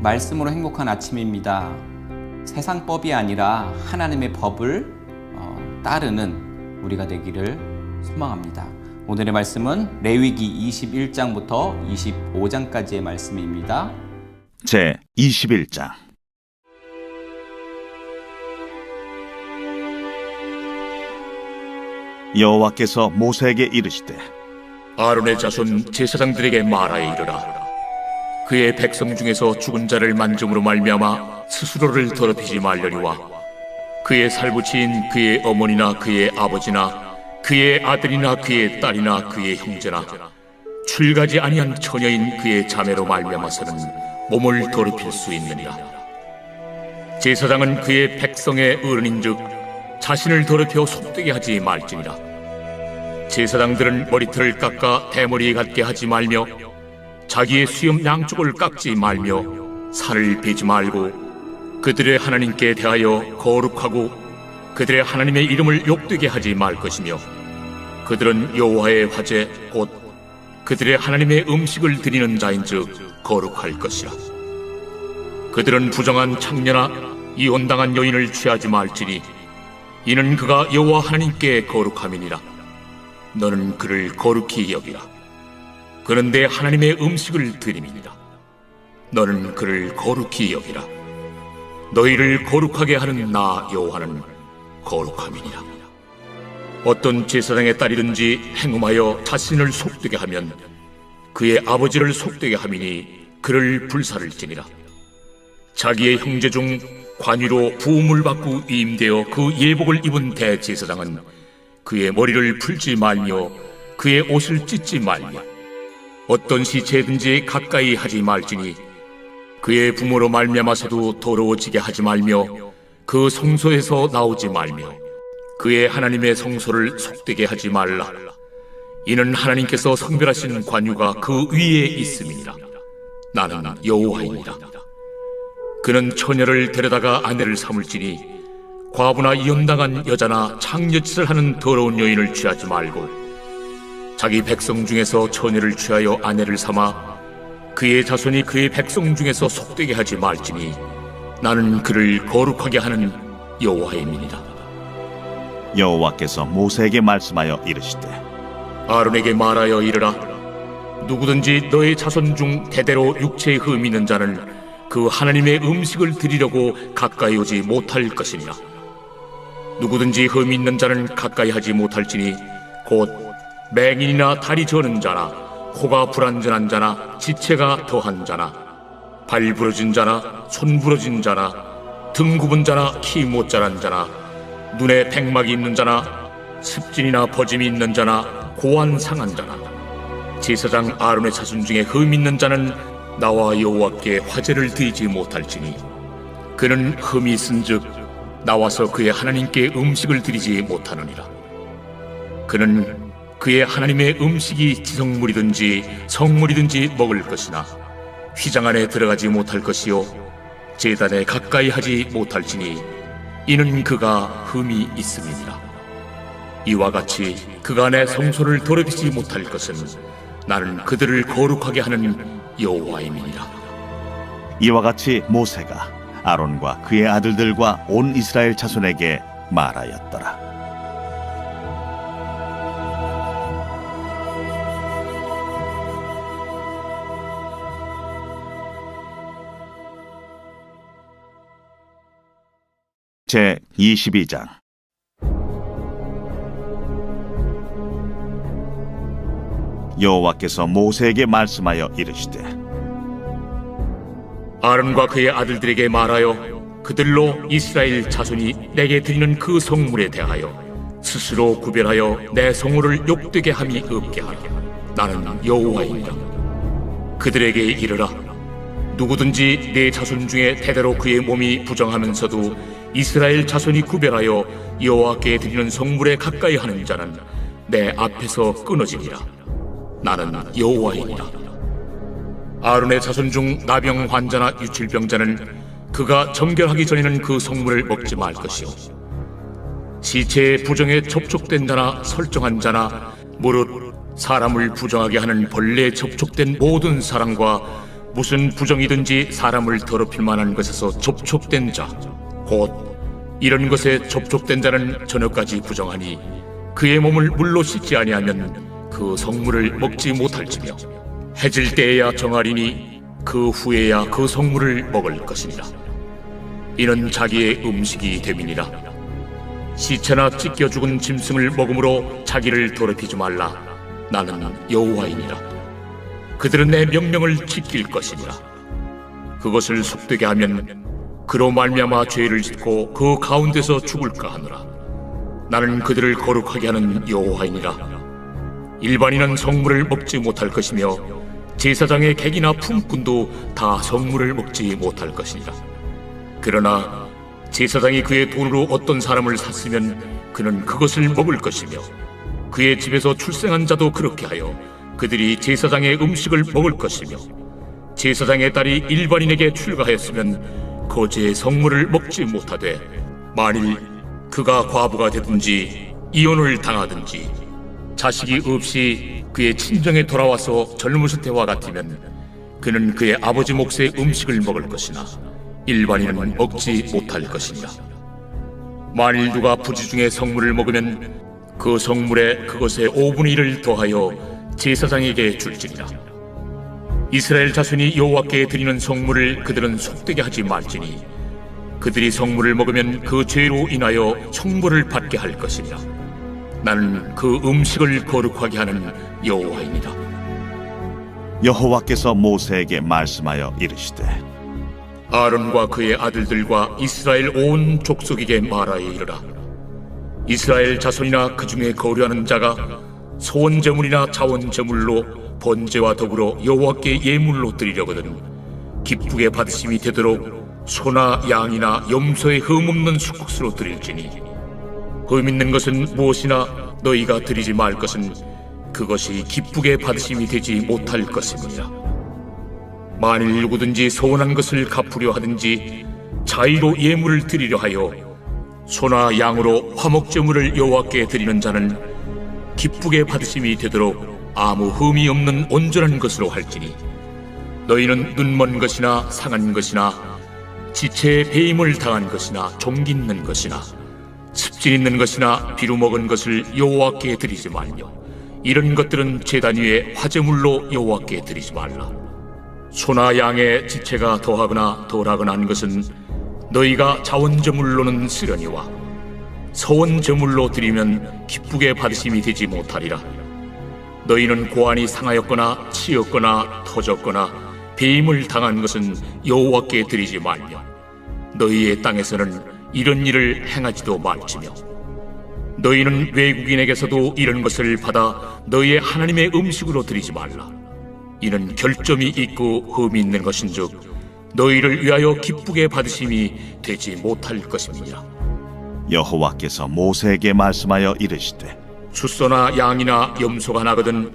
말씀으로 행복한 아침입니다. 세상 법이 아니라 하나님의 법을 따르는 우리가 되기를 소망합니다. 오늘의 말씀은 레위기 21장부터 25장까지의 말씀입니다. 제 21장. 여호와께서 모세에게 이르시되 아론의 자손 제사장들에게 말하여 이르라. 그의 백성 중에서 죽은 자를 만짐으로 말미암아 스스로를 더럽히지 말려니와 그의 살부치인 그의 어머니나 그의 아버지나 그의 아들이나 그의 딸이나 그의 형제나 출가지 아니한 처녀인 그의 자매로 말미암아서는 몸을 더럽힐 수 있느니라. 제사장은 그의 백성의 어른인즉 자신을 더럽혀 속되게 하지 말지니라. 제사장들은 머리털을 깎아 대머리 같게 하지 말며 자기의 수염 양쪽을 깎지 말며 살을 베지 말고 그들의 하나님께 대하여 거룩하고 그들의 하나님의 이름을 욕되게 하지 말 것이며 그들은 여호와의 화제 곧 그들의 하나님의 음식을 드리는 자인즉 거룩할 것이라. 그들은 부정한 창녀나 이혼당한 여인을 취하지 말지니 이는 그가 여호와 하나님께 거룩함이니라. 너는 그를 거룩히 여기라. 그는 내 하나님의 음식을 드림이니라. 너는 그를 거룩히 여기라. 너희를 거룩하게 하는 나 여호와는 거룩함이니라. 어떤 제사장의 딸이든지 행음하여 자신을 속되게 하면 그의 아버지를 속되게 함이니 그를 불살을지니라. 자기의 형제 중 관유로 부음을 받고 위임되어 그 예복을 입은 대제사장은 그의 머리를 풀지 말며 그의 옷을 찢지 말며 어떤 시체든지 가까이 하지 말지니 그의 부모로 말미암아서도 더러워지게 하지 말며 그 성소에서 나오지 말며 그의 하나님의 성소를 속되게 하지 말라. 이는 하나님께서 성별하신 관유가 그 위에 있음이니라. 나는 여호와이니라. 그는 처녀를 데려다가 아내를 삼을지니 과부나 이혼당한 여자나 창녀짓을 하는 더러운 여인을 취하지 말고 자기 백성 중에서 처녀를 취하여 아내를 삼아 그의 자손이 그의 백성 중에서 속되게 하지 말지니 나는 그를 거룩하게 하는 여호와임이니라. 여호와께서 모세에게 말씀하여 이르시되 아론에게 말하여 이르라. 누구든지 너의 자손 중 대대로 육체에 흠 있는 자는 그 하나님의 음식을 드리려고 가까이 오지 못할 것이니라. 누구든지 흠 있는 자는 가까이 하지 못할지니 곧 맹인이나 다리 저는 자나 코가 불완전한 자나 지체가 더한 자나 발 부러진 자나 손 부러진 자나 등 굽은 자나 키 못 자란 자나 눈에 백막이 있는 자나 습진이나 버짐이 있는 자나 고환 상한 자나 제사장 아론의 자손 중에 흠 있는 자는 나와 여호와께 화제를 드리지 못할지니 그는 흠이 있은즉 나와서 그의 하나님께 음식을 드리지 못하느니라. 그는 그의 하나님의 음식이 지성물이든지 성물이든지 먹을 것이나 휘장 안에 들어가지 못할 것이요 제단에 가까이 하지 못할지니 이는 그가 흠이 있음이니라. 이와 같이 그간의 성소를 더럽히지 못할 것은 나는 그들을 거룩하게 하는 여호와임이니라. 이와 같이 모세가 아론과 그의 아들들과 온 이스라엘 자손에게 말하였더라. 제 22장. 여호와께서 모세에게 말씀하여 이르시되 아론과 그의 아들들에게 말하여 그들로 이스라엘 자손이 내게 드리는 그 성물에 대하여 스스로 구별하여 내 성물을 욕되게 함이 없게 하라. 나는 여호와이니라. 그들에게 이르라. 누구든지 내 자손 중에 대대로 그의 몸이 부정하면서도 이스라엘 자손이 구별하여 여호와께 드리는 성물에 가까이 하는 자는 내 앞에서 끊어지니라. 나는 여호와이니라. 아론의 자손 중 나병 환자나 유칠병자는 그가 정결하기 전에는 그 성물을 먹지 말 것이요 시체의 부정에 접촉된 자나 설정한 자나 무릇 사람을 부정하게 하는 벌레에 접촉된 모든 사람과 무슨 부정이든지 사람을 더럽힐 만한 것에서 접촉된 자, 곧 이런 것에 접촉된 자는 저녁까지 부정하니 그의 몸을 물로 씻지 아니하면 그 성물을 먹지 못할지며 해질 때에야 정하리니 그 후에야 그 성물을 먹을 것이니라. 이는 자기의 음식이 됨이니라. 시체나 찢겨 죽은 짐승을 먹음으로 자기를 더럽히지 말라. 나는 여호와이니라. 그들은 내 명령을 지킬 것이니라. 그것을 속되게 하면 그로 말미암아 죄를 짓고 그 가운데서 죽을까 하노라. 나는 그들을 거룩하게 하는 여호와이니라. 일반인은 성물을 먹지 못할 것이며 제사장의 객이나 품꾼도 다 성물을 먹지 못할 것이니라. 그러나 제사장이 그의 돈으로 어떤 사람을 샀으면 그는 그것을 먹을 것이며 그의 집에서 출생한 자도 그렇게 하여 그들이 제사장의 음식을 먹을 것이며 제사장의 딸이 일반인에게 출가하였으면 거제의 성물을 먹지 못하되 만일 그가 과부가 되든지 이혼을 당하든지 자식이 없이 그의 친정에 돌아와서 젊으실 때와 같으면 그는 그의 아버지 몫의 음식을 먹을 것이나 일반인은 먹지 못할 것이니라. 만일 누가 부지 중에 성물을 먹으면 그 성물에 그것의 5분의 1을 더하여 제사장에게 줄지니라. 이스라엘 자손이 여호와께 드리는 성물을 그들은 속되게 하지 말지니 그들이 성물을 먹으면 그 죄로 인하여 형벌을 받게 할 것이니라. 나는 그 음식을 거룩하게 하는 여호와이니라. 여호와께서 모세에게 말씀하여 이르시되 아론과 그의 아들들과 이스라엘 온 족속에게 말하여 이르라. 이스라엘 자손이나 그 중에 거류하는 자가 소원 제물이나 자원 제물로 번제와 더불어 여호와께 예물로 드리려거든 기쁘게 받으심이 되도록 소나 양이나 염소의 흠없는 수국수로 드릴지니 흠 있는 것은 무엇이나 너희가 드리지 말 것은 그것이 기쁘게 받으심이 되지 못할 것입니다. 만일 누구든지 소원한 것을 갚으려 하든지 자의로 예물을 드리려 하여 소나 양으로 화목제물을 여호와께 드리는 자는 기쁘게 받으심이 되도록 아무 흠이 없는 온전한 것으로 할지니 너희는 눈먼 것이나 상한 것이나 지체에 배임을 당한 것이나 종기 있는 것이나 습진 있는 것이나 비루 먹은 것을 여호와께 드리지 말며 이런 것들은 제단 위에 화제물로 여호와께 드리지 말라. 소나 양의 지체가 더하거나 덜하거나 한 것은 너희가 자원제물로는 쓰려니와 서원제물로 드리면 기쁘게 받으심이 되지 못하리라. 너희는 고안이 상하였거나 치였거나 터졌거나 배임을 당한 것은 여호와께 드리지 말며 너희의 땅에서는 이런 일을 행하지도 말지며 너희는 외국인에게서도 이런 것을 받아 너희의 하나님의 음식으로 드리지 말라. 이는 결점이 있고 흠이 있는 것인즉 너희를 위하여 기쁘게 받으심이 되지 못할 것입니다. 여호와께서 모세에게 말씀하여 이르시되 숫소나 양이나 염소가 나거든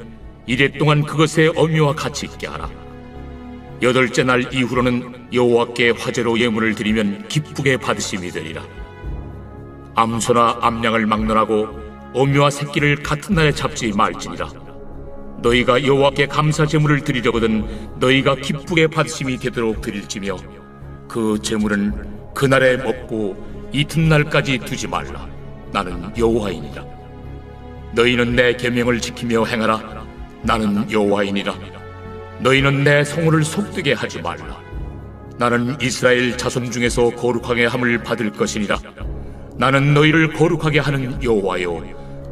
이래 동안 그것의 어미와 같이 있게 하라. 8째 날 이후로는 여호와께 화제로 예물을 드리면 기쁘게 받으심이 되리라. 암소나 암양을 막론하고 어미와 새끼를 같은 날에 잡지 말지니라. 너희가 여호와께 감사 제물을 드리려거든 너희가 기쁘게 받으심이 되도록 드릴지며 그 제물은 그날에 먹고 이튿날까지 두지 말라. 나는 여호와이니라. 너희는 내 계명을 지키며 행하라. 나는 여호와이니라. 너희는 내 성호를 속되게 하지 말라. 나는 이스라엘 자손 중에서 거룩하게 함을 받을 것이니라. 나는 너희를 거룩하게 하는 여호와요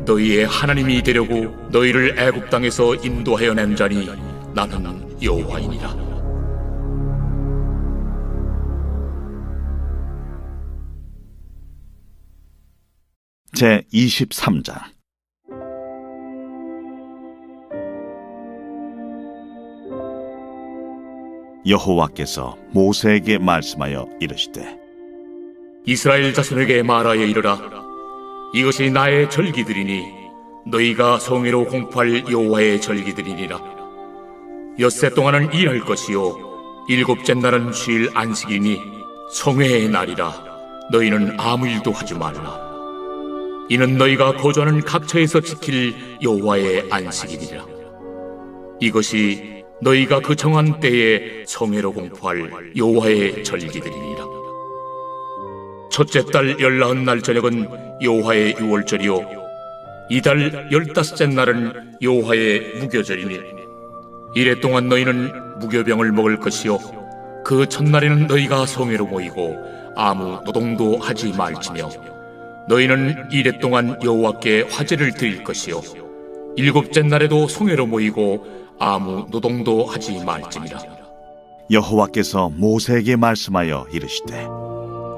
너희의 하나님이 되려고 너희를 애굽 땅에서 인도하여 낸 자니 나는 여호와이니라. 제 23장 여호와께서 모세에게 말씀하여 이르시되 이스라엘 자손에게 말하여 이르라. 이것이 나의 절기들이니 너희가 성회로 공포할 여호와의 절기들이니라. 엿새 동안은 일할 것이요 7째 날은 쉴 안식이니 성회의 날이라. 너희는 아무 일도 하지 말라. 이는 너희가 거주하는 각처에서 지킬 여호와의 안식이니라. 이것이 너희가 그 정한 때에 성회로 공포할 여호와의 절기들이니라. 첫째 달 열나흔 날 저녁은 여호와의 유월절이요 이달 15째 날은 여호와의 무교절이니 이래 동안 너희는 무교병을 먹을 것이요 그 첫날에는 너희가 성회로 모이고 아무 노동도 하지 말지며 너희는 이래 동안 여호와께 화제를 드릴 것이요 일곱째 날에도 성회로 모이고 아무 노동도 하지 말지니라. 여호와께서 모세에게 말씀하여 이르시되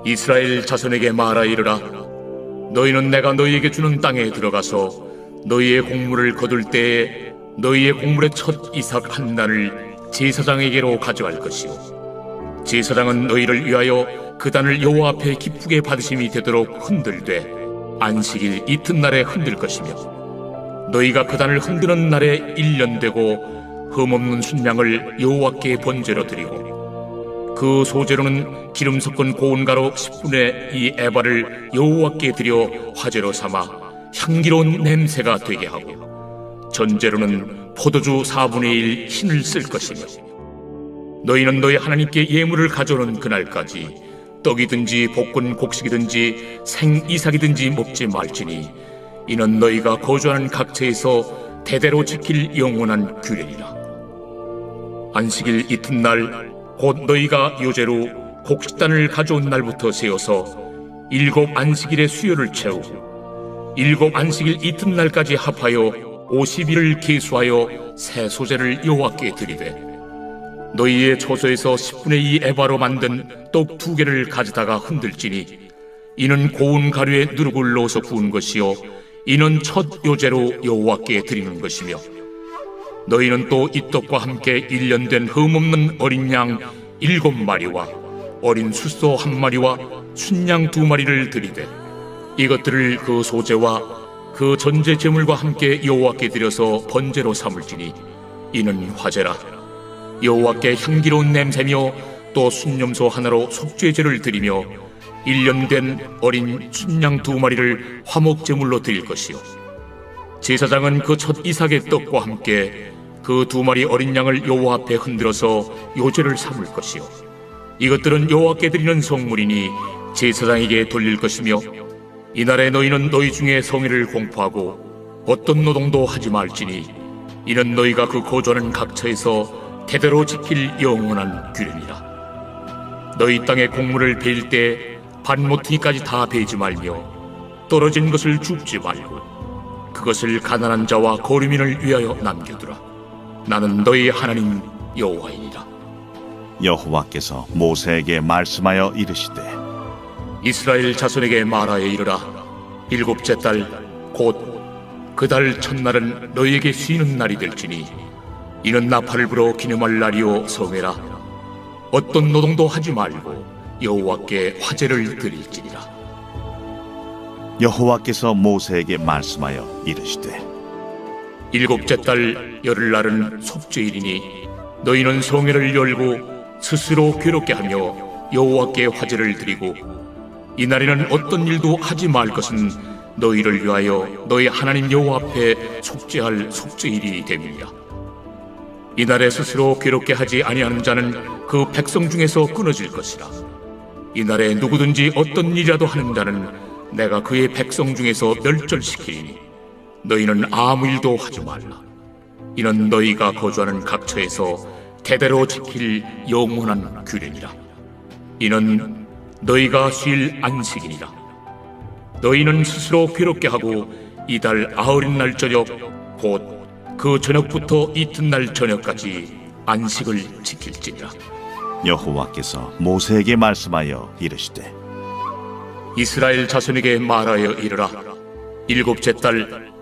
이스라엘 자손에게 말하 이르라. 너희는 내가 너희에게 주는 땅에 들어가서 너희의 곡물을 거둘 때에 너희의 곡물의 첫 이삭 한 단을 제사장에게로 가져갈 것이요 제사장은 너희를 위하여 그 단을 여호와 앞에 기쁘게 받으심이 되도록 흔들되 안식일 이튿날에 흔들 것이며 너희가 그 단을 흔드는 날에 1년 되고 흠없는 순양을 여호와께 번제로 드리고 그 소제로는 기름 섞은 고운 가루 10분의 2 에바를 여호와께 드려 화제로 삼아 향기로운 냄새가 되게 하고 전제로는 포도주 4분의 1 흰을 쓸 것이며 너희는 너희 하나님께 예물을 가져오는 그날까지 떡이든지 볶은 곡식이든지 생이삭이든지 먹지 말지니 이는 너희가 거주하는 각처에서 대대로 지킬 영원한 규례니라. 안식일 이튿날 곧 너희가 요제로 곡식단을 가져온 날부터 세어서 7 안식일의 수요를 채우고 7 안식일 이튿날까지 합하여 50일을 계수하여 새 소제를 여호와께 드리되 너희의 초소에서 10분의 2 에바로 만든 떡 2개를 가져다가 흔들지니 이는 고운 가루에 누룩을 넣어서 구운 것이요 이는 첫 요제로 여호와께 드리는 것이며 너희는 또 이 떡과 함께 1년 된 흠없는 어린 양 7마리와 어린 숫소 1마리와 순양 2마리를 드리되 이것들을 그 소제와 그 전제 제물과 함께 여호와께 드려서 번제로 삼을지니 이는 화제라. 여호와께 향기로운 냄새며 또 순념소 하나로 속죄제를 드리며 1년 된 어린 순양 2마리를 화목제물로 드릴 것이요 제사장은 그 첫 이삭의 떡과 함께 그 2마리 어린 양을 여호와 앞에 흔들어서 요제를 삼을 것이요 이것들은 여호와께 드리는 성물이니 제사장에게 돌릴 것이며 이날에 너희는 너희 중에 성회를 공포하고 어떤 노동도 하지 말지니 이는 너희가 그 거주하는 각처에서 대대로 지킬 영원한 규례니라. 너희 땅에 곡물을 베일 때 반모퉁이까지 다 베지 말며 떨어진 것을 줍지 말고 그것을 가난한 자와 거류민을 위하여 남겨두라. 나는 너희 하나님 여호와이니라. 여호와께서 모세에게 말씀하여 이르시되 이스라엘 자손에게 말하여 이르라. 7째 달 곧 그 달 첫날은 너희에게 쉬는 날이 될지니 이는 나팔을 불어 기념할 날이요 성회라. 어떤 노동도 하지 말고 여호와께 화제를 드릴지니라. 여호와께서 모세에게 말씀하여 이르시되 7째 달 열흘날은 속죄일이니 너희는 성회를 열고 스스로 괴롭게 하며 여호와께 화제를 드리고 이날에는 어떤 일도 하지 말 것은 너희를 위하여 너희 하나님 여호와 앞에 속죄할 속죄일이 됨이니라. 이날에 스스로 괴롭게 하지 아니하는 자는 그 백성 중에서 끊어질 것이라. 이날에 누구든지 어떤 일이라도 하는 자는 내가 그의 백성 중에서 멸절시키리니 너희는 아무 일도 하지 말라. 이는 너희가 거주하는 각처에서 대대로 지킬 영원한 규례니라. 이는 너희가 쉴 안식이니라. 너희는 스스로 괴롭게 하고 이달 아흔 날 저녁 곧 그 저녁부터 이튿날 저녁까지 안식을 지킬지니라. 여호와께서 모세에게 말씀하여 이르시되 이스라엘 자손에게 말하여 이르라. 7째 달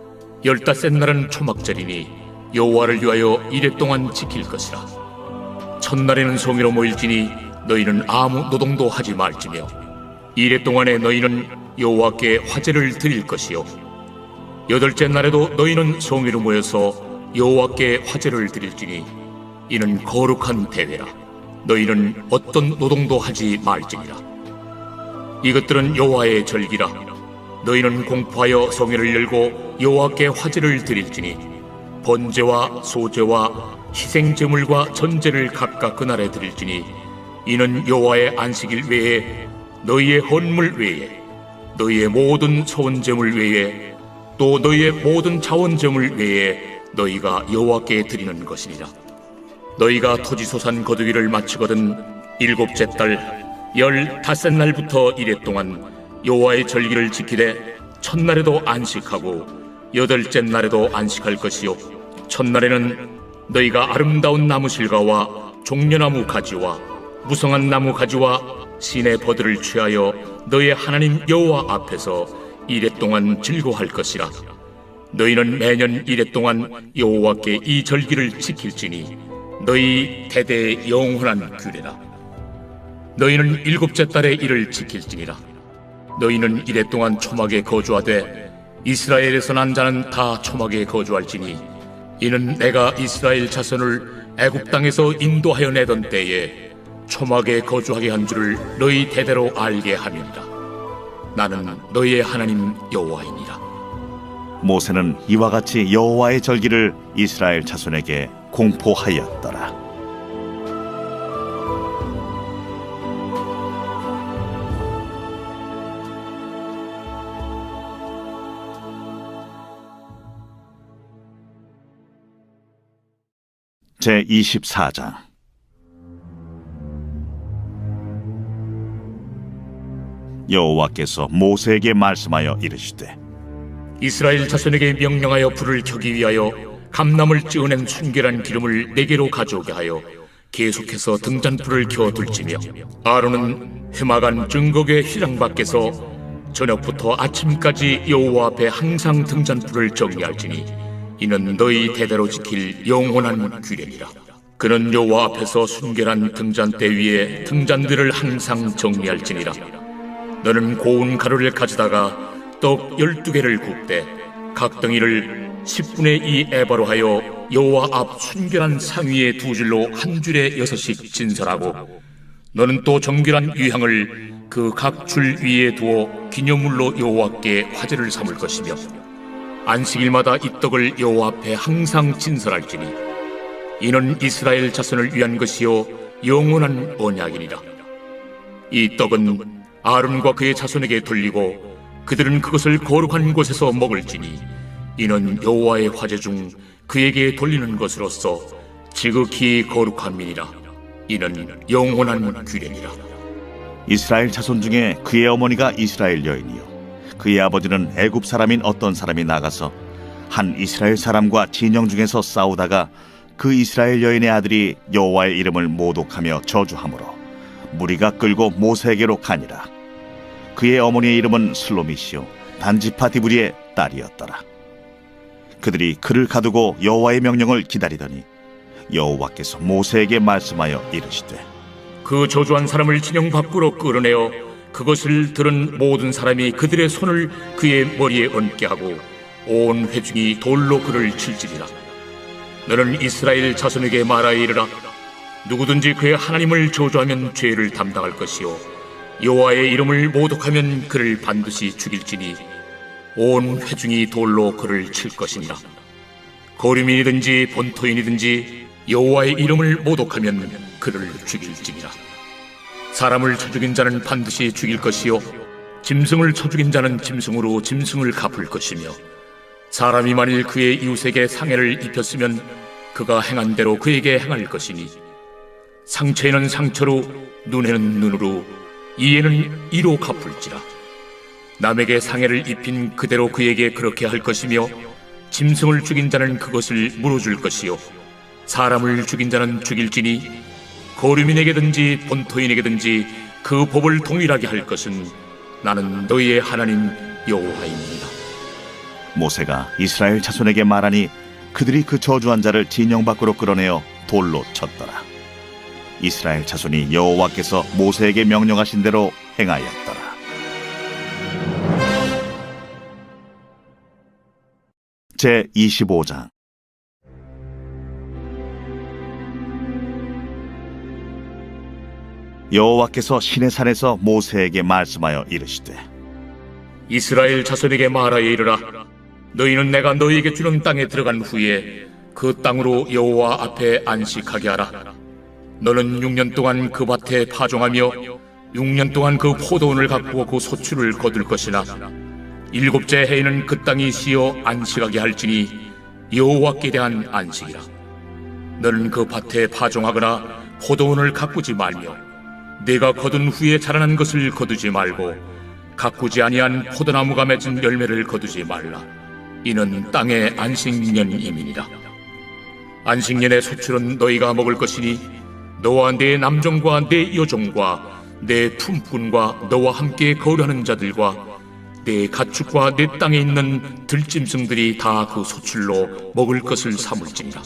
15째 날은 초막절이니 여호와를 위하여 이래 동안 지킬 것이라. 첫날에는 성회로 모일지니 너희는 아무 노동도 하지 말지며 이래 동안에 너희는 여호와께 화제를 드릴 것이요 8째 날에도 너희는 성회로 모여서 여호와께 화제를 드릴지니 이는 거룩한 대회라. 너희는 어떤 노동도 하지 말지니라. 이것들은 여호와의 절기라. 너희는 공포하여 성회를 열고 여호와께 화제를 드릴지니 번제와 소제와 희생제물과 전제를 각각 그날에 드릴지니 이는 여호와의 안식일 외에 너희의 헌물 외에 너희의 모든 소원제물 외에 또 너희의 모든 자원제물 외에 너희가 여호와께 드리는 것이니라. 너희가 토지소산 거두기를 마치거든 일곱째 달 15날부터 이래 동안 여호와의 절기를 지키되 첫날에도 안식하고 여덟째 날에도 안식할 것이요 첫날에는 너희가 아름다운 나무 실과와 종려나무 가지와 무성한 나무 가지와 신의 버들을 취하여 너희 하나님 여호와 앞에서 이래 동안 즐거워할 것이라. 너희는 매년 이래 동안 여호와께 이 절기를 지킬지니 너희 대대의 영원한 규례라. 너희는 일곱째 달에 이를 지킬지니라. 너희는 이래 동안 초막에 거주하되 이스라엘에서 난 자는 다 초막에 거주할지니 이는 내가 이스라엘 자손을 애굽 땅에서 인도하여 내던 때에 초막에 거주하게 한 줄을 너희 대대로 알게 함이니라. 나는 너희의 하나님 여호와이니라. 모세는 이와 같이 여호와의 절기를 이스라엘 자손에게 공포하였더라. 제24장. 여호와께서 모세에게 말씀하여 이르시되 이스라엘 자손에게 명령하여 불을 켜기 위하여 감람을 찌어낸 순결한 기름을 네개로 가져오게 하여 계속해서 등잔불을 켜둘지며 아론은 회막안 증거궤 휘장 밖에서 저녁부터 아침까지 여호와 앞에 항상 등잔불을 정리할지니 이는 너희 대대로 지킬 영원한 규례니라. 그는 여호와 앞에서 순결한 등잔대 위에 등잔들을 항상 정리할지니라. 너는 고운 가루를 가져다가 떡 12개를 굽되 각 덩이를 10분의 2 에바로 하여 여호와 앞 순결한 상 위에 두 줄로 한 줄에 6씩 진설하고 너는 또 정결한 유향을 그 각 줄 위에 두어 기념물로 여호와께 화제를 삼을 것이며 안식일마다 이 떡을 여호와 앞에 항상 진설할지니 이는 이스라엘 자손을 위한 것이요 영원한 언약이니라. 이 떡은 아론과 그의 자손에게 돌리고 그들은 그것을 거룩한 곳에서 먹을지니 이는 여호와의 화제 중 그에게 돌리는 것으로서 지극히 거룩함이니라. 이는 영원한 규례니라. 이스라엘 자손 중에 그의 어머니가 이스라엘 여인이요 그의 아버지는 애굽 사람인 어떤 사람이 나가서 한 이스라엘 사람과 진영 중에서 싸우다가 그 이스라엘 여인의 아들이 여호와의 이름을 모독하며 저주하므로 무리가 끌고 모세에게로 가니라. 그의 어머니의 이름은 슬로미시요 단지파 디브리의 딸이었더라. 그들이 그를 가두고 여호와의 명령을 기다리더니 여호와께서 모세에게 말씀하여 이르시되 그 저주한 사람을 진영 밖으로 끌어내어 그것을 들은 모든 사람이 그들의 손을 그의 머리에 얹게 하고 온 회중이 돌로 그를 칠지니라. 너는 이스라엘 자손에게 말하여 이르라. 누구든지 그의 하나님을 저주하면 죄를 담당할 것이요 여호와의 이름을 모독하면 그를 반드시 죽일지니 온 회중이 돌로 그를 칠 것이니라. 거류민이든지 본토인이든지 여호와의 이름을 모독하면 그를 죽일지니라. 사람을 쳐 죽인 자는 반드시 죽일 것이요 짐승을 쳐 죽인 자는 짐승으로 짐승을 갚을 것이며 사람이 만일 그의 이웃에게 상해를 입혔으면 그가 행한 대로 그에게 행할 것이니 상처에는 상처로 눈에는 눈으로 이에는 이로 갚을지라. 남에게 상해를 입힌 그대로 그에게 그렇게 할 것이며 짐승을 죽인 자는 그것을 물어줄 것이요 사람을 죽인 자는 죽일지니 거류민에게든지 본토인에게든지 그 법을 동일하게 할 것은 나는 너희의 하나님 여호와입니다. 모세가 이스라엘 자손에게 말하니 그들이 그 저주한 자를 진영 밖으로 끌어내어 돌로 쳤더라. 이스라엘 자손이 여호와께서 모세에게 명령하신 대로 행하였더라. 제25장. 여호와께서 시내산에서 모세에게 말씀하여 이르시되 이스라엘 자손에게 말하여 이르라. 너희는 내가 너희에게 주는 땅에 들어간 후에 그 땅으로 여호와 앞에 안식하게 하라. 너는 6년 동안 그 밭에 파종하며 6년 동안 그 포도원을 가꾸어 그 소출을 거둘 것이나 7째 해에는 그 땅이 쉬어 안식하게 할지니 여호와께 대한 안식이라. 너는 그 밭에 파종하거나 포도원을 가꾸지 말며 내가 거둔 후에 자라난 것을 거두지 말고 가꾸지 아니한 포도나무가 맺은 열매를 거두지 말라. 이는 땅의 안식년임이니라. 안식년의 소출은 너희가 먹을 것이니 너와 내 남종과 내 여종과 내 품꾼과 너와 함께 거류하는 자들과 내 가축과 내 땅에 있는 들짐승들이 다 그 소출로 먹을 것을 삼을지니라.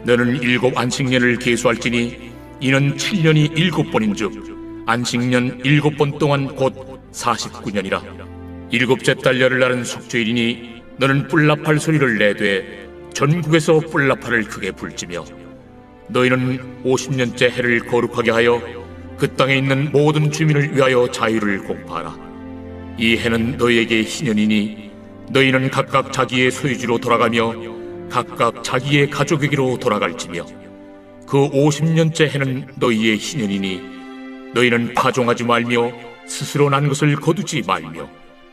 너는 7 안식년을 계수할지니 이는 7년이 7번인즉 안식년 7번 동안 곧 49년이라. 7째 달 열흘날은 속죄일이니 너는 뿔나팔 소리를 내되 전국에서 뿔나팔을 크게 불지며 너희는 50년째 해를 거룩하게 하여 그 땅에 있는 모든 주민을 위하여 자유를 공포하라. 이 해는 너희에게 희년이니 너희는 각각 자기의 소유지로 돌아가며 각각 자기의 가족에게로 돌아갈지며 그 50년째 해는 너희의 희년이니 너희는 파종하지 말며 스스로 난 것을 거두지 말며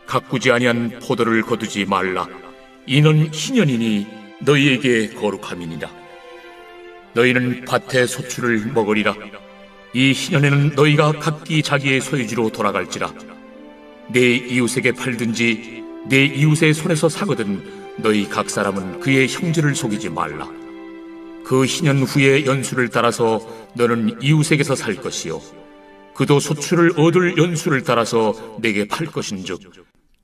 가꾸지 아니한 포도를 거두지 말라. 이는 희년이니 너희에게 거룩함이니라. 너희는 밭의 소출을 먹으리라. 이 희년에는 너희가 각기 자기의 소유지로 돌아갈지라. 내 이웃에게 팔든지 내 이웃의 손에서 사거든 너희 각 사람은 그의 형제를 속이지 말라. 그 희년 후에 연수를 따라서 너는 이웃에게서 살 것이요 그도 소출을 얻을 연수를 따라서 내게 팔 것인즉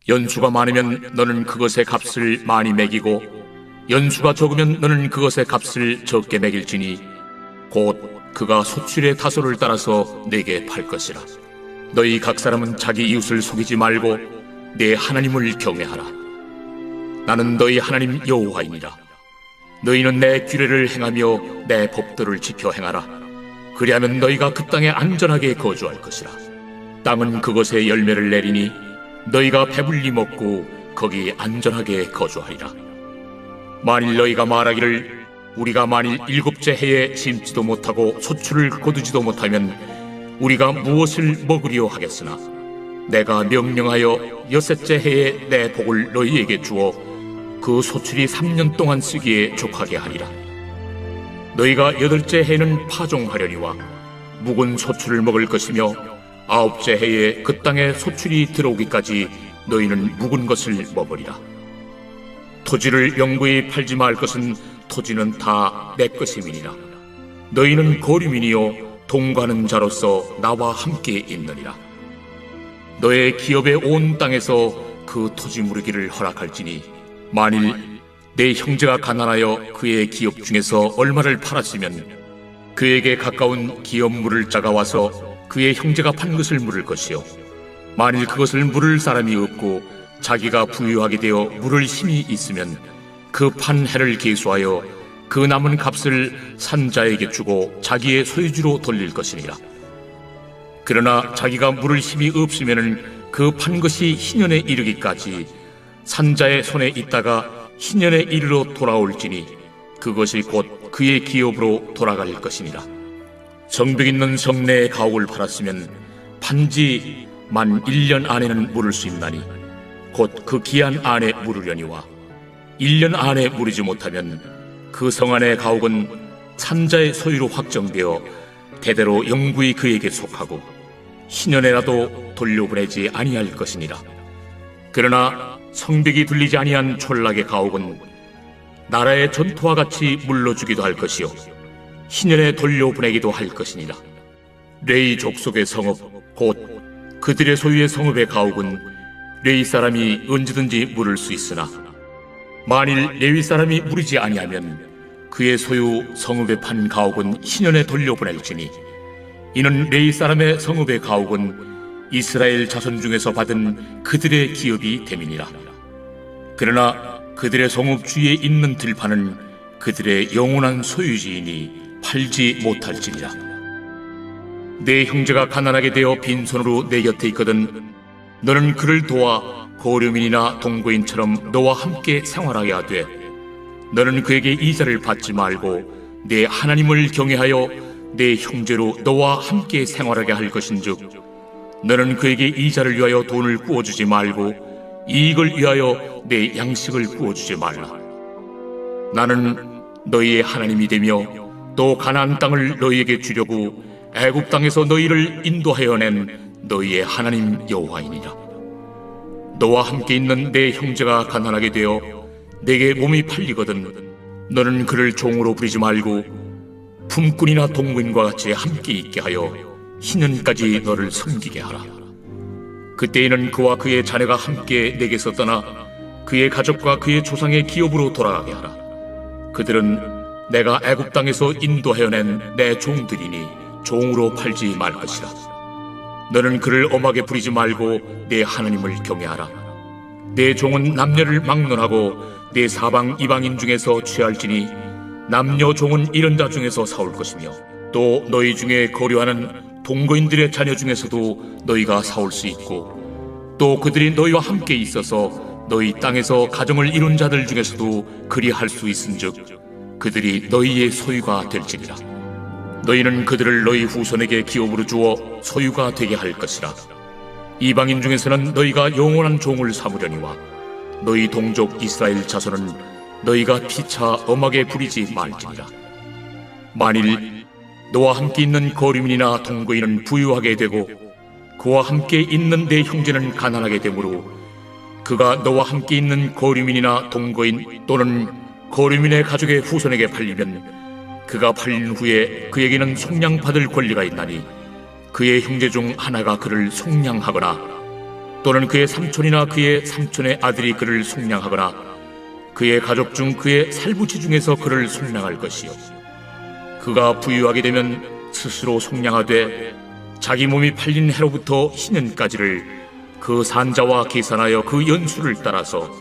연수가 많으면 너는 그것의 값을 많이 매기고 연수가 적으면 너는 그것의 값을 적게 매길지니 곧 그가 소출의 다소를 따라서 내게 팔 것이라. 너희 각 사람은 자기 이웃을 속이지 말고 내 하나님을 경외하라. 나는 너희 하나님 여호와이니라. 너희는 내 규례를 행하며 내 법도를 지켜 행하라. 그리하면 너희가 그 땅에 안전하게 거주할 것이라. 땅은 그것의 열매를 내리니 너희가 배불리 먹고 거기 안전하게 거주하리라. 만일 너희가 말하기를 우리가 만일 7째 해에 심지도 못하고 소출을 거두지도 못하면 우리가 무엇을 먹으려 하겠으나 내가 명령하여 6째 해에 내 복을 너희에게 주어 그 소출이 3년 동안 쓰기에 족하게 하리라. 너희가 8째 해에는 파종하려니와 묵은 소출을 먹을 것이며 9째 해에 그 땅에 소출이 들어오기까지 너희는 묵은 것을 먹으리라. 토지를 영구히 팔지 말 것은 토지는 다 내 것임이니라. 너희는 거류민이요 동거하는 자로서 나와 함께 있느니라. 너의 기업의 온 땅에서 그 토지 무르기를 허락할지니 만일 내 형제가 가난하여 그의 기업 중에서 얼마를 팔았으면 그에게 가까운 기업 물을 자가 와서 그의 형제가 판 것을 물을 것이요 만일 그것을 물을 사람이 없고 자기가 부유하게 되어 물을 힘이 있으면 그 판 해를 계수하여 그 남은 값을 산 자에게 주고 자기의 소유지로 돌릴 것이니라. 그러나 자기가 물을 힘이 없으면 그 판 것이 희년에 이르기까지 산 자의 손에 있다가 희년에 이르러 돌아올지니 그것이 곧 그의 기업으로 돌아갈 것이니라. 정벽 있는 성내의 가옥을 팔았으면 판지 만 1년 안에는 물을 수 있나니 곧 그 기한 안에 물으려니와 1년 안에 물이지 못하면 그 성 안의 가옥은 산자의 소유로 확정되어 대대로 영구히 그에게 속하고 희년에라도 돌려보내지 아니할 것이니라. 그러나 성벽이 둘리지 아니한 촌락의 가옥은 나라의 전토와 같이 물러주기도 할 것이요 희년에 돌려보내기도 할 것이니라. 레위 족속의 성읍 곧 그들의 소유의 성읍의 가옥은 레위 사람이 언제든지 물을 수 있으나 만일 레위 사람이 물이지 아니하면 그의 소유 성읍에 판 가옥은 희년에 돌려보낼지니 이는 레위 사람의 성읍의 가옥은 이스라엘 자손 중에서 받은 그들의 기업이 됨이니라. 그러나 그들의 성읍 주위에 있는 들판은 그들의 영원한 소유지이니 팔지 못할지니라. 내 형제가 가난하게 되어 빈손으로 내 곁에 있거든 너는 그를 도와 고려민이나 동거인처럼 너와 함께 생활하게 하되 너는 그에게 이자를 받지 말고 내 하나님을 경외하여 내 형제로 너와 함께 생활하게 할 것인즉 너는 그에게 이자를 위하여 돈을 구워주지 말고 이익을 위하여 내 양식을 구워주지 말라. 나는 너희의 하나님이 되며 또 가나안 땅을 너희에게 주려고 애굽 땅에서 너희를 인도하여 낸 너희의 하나님 여호와이니라. 너와 함께 있는 내 형제가 가난하게 되어 내게 몸이 팔리거든 너는 그를 종으로 부리지 말고 품꾼이나 동무인과 같이 함께 있게 하여 희년까지 너를 섬기게 하라. 그때에는 그와 그의 자녀가 함께 내게서 떠나 그의 가족과 그의 조상의 기업으로 돌아가게 하라. 그들은 내가 애굽 땅에서 인도하여 낸 내 종들이니 종으로 팔지 말 것이라. 너는 그를 엄하게 부리지 말고 내 하나님을 경외하라. 내 종은 남녀를 막론하고 내 사방 이방인 중에서 취할지니 남녀 종은 이런 자 중에서 사올 것이며 또 너희 중에 거류하는 동거인들의 자녀 중에서도 너희가 사올 수 있고 또 그들이 너희와 함께 있어서 너희 땅에서 가정을 이룬 자들 중에서도 그리할 수 있은즉 그들이 너희의 소유가 될지니라. 너희는 그들을 너희 후손에게 기업으로 주어 소유가 되게 할 것이라. 이방인 중에서는 너희가 영원한 종을 삼으려니와 너희 동족 이스라엘 자손은 너희가 피차 엄하게 부리지 말지니라. 만일 너와 함께 있는 거류민이나 동거인은 부유하게 되고 그와 함께 있는 내 형제는 가난하게 되므로 그가 너와 함께 있는 거류민이나 동거인 또는 거류민의 가족의 후손에게 팔리면 그가 팔린 후에 그에게는 속량받을 권리가 있나니 그의 형제 중 하나가 그를 속량하거나 또는 그의 삼촌이나 그의 삼촌의 아들이 그를 속량하거나 그의 가족 중 그의 살부치 중에서 그를 속량할 것이요 그가 부유하게 되면 스스로 속량하되 자기 몸이 팔린 해로부터 희년까지를 그 산자와 계산하여 그 연수를 따라서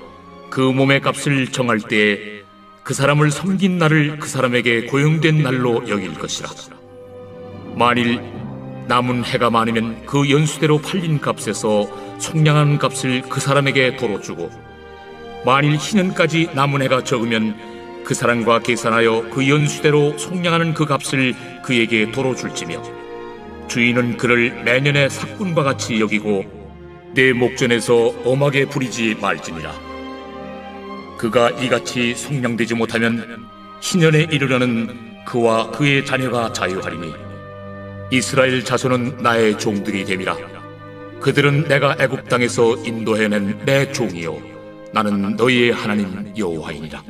그 몸의 값을 정할 때에 그 사람을 섬긴 날을 그 사람에게 고용된 날로 여길 것이라. 만일 남은 해가 많으면 그 연수대로 팔린 값에서 속량한 값을 그 사람에게 도로 주고 만일 희년까지 남은 해가 적으면 그 사람과 계산하여 그 연수대로 속량하는 그 값을 그에게 도로 줄지며 주인은 그를 매년의 삭군과 같이 여기고 내 목전에서 엄하게 부리지 말지니라. 그가 이같이 속량되지 못하면 희년에 이르려는 그와 그의 자녀가 자유하리니 이스라엘 자손은 나의 종들이 됨이라. 그들은 내가 애굽 땅에서 인도해낸 내 종이요 나는 너희의 하나님 여호와이니라.